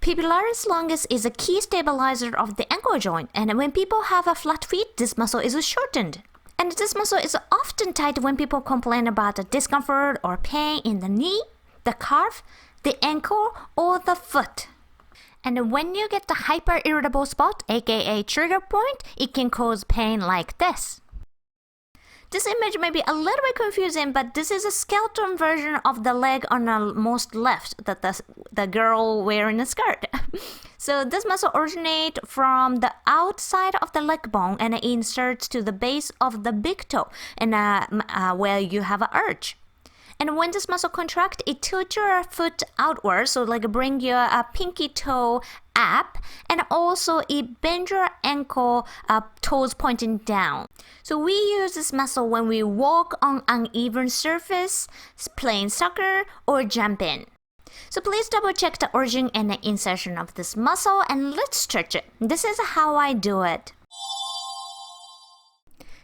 Fibularis longus is a key stabilizer of the ankle joint, and when people have a flat feet, this muscle is shortened. And this muscle is often tight when people complain about the discomfort or pain in the knee, the calf, the ankle, or the foot. And when you get the hyper-irritable spot, aka trigger point, it can cause pain like this. This image may be a little bit confusing, but this is a skeleton version of the leg on the most left, that the girl wearing a skirt. So this muscle originates from the outside of the leg bone and it inserts to the base of the big toe, and where you have an arch. And when this muscle contracts, it tilts your foot outward, so like bring your pinky toe up, and also it bends your ankle toes pointing down. So we use this muscle when we walk on uneven surface, playing soccer, or jumping. So please double check the origin and the insertion of this muscle, and let's stretch it. This is how I do it.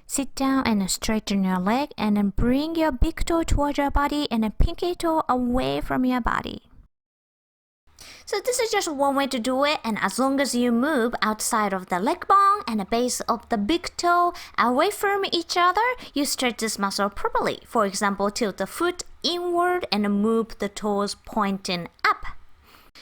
Sit down and straighten your leg, and then bring your big toe towards your body and the pinky toe away from your body. So this is just one way to do it, and as long as you move outside of the leg bone and the base of the big toe away from each other, you stretch this muscle properly. For example, tilt the foot inward and move the toes pointing up.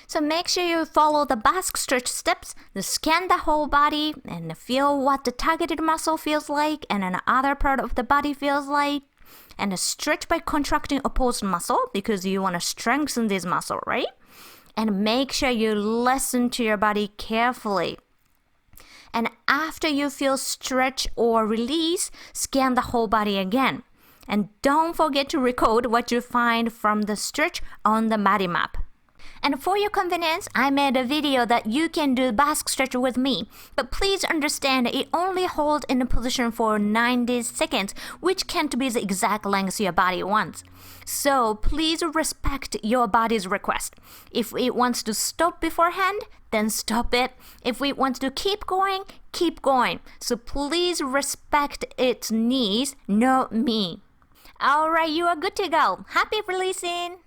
So make sure you follow the back stretch steps, scan the whole body and feel what the targeted muscle feels like and another part of the body feels like. And stretch by contracting opposed muscle because you want to strengthen this muscle, right? And make sure you listen to your body carefully. And after you feel stretch or release, scan the whole body again. And don't forget to record what you find from the stretch on the body map. And for your convenience, I made a video that you can do back stretch with me. But please understand it only holds in a position for 90 seconds, which can't be the exact length your body wants. So please respect your body's request. If it wants to stop beforehand, then stop it. If it wants to keep going, keep going. So please respect its needs, not me. Alright, you are good to go. Happy releasing!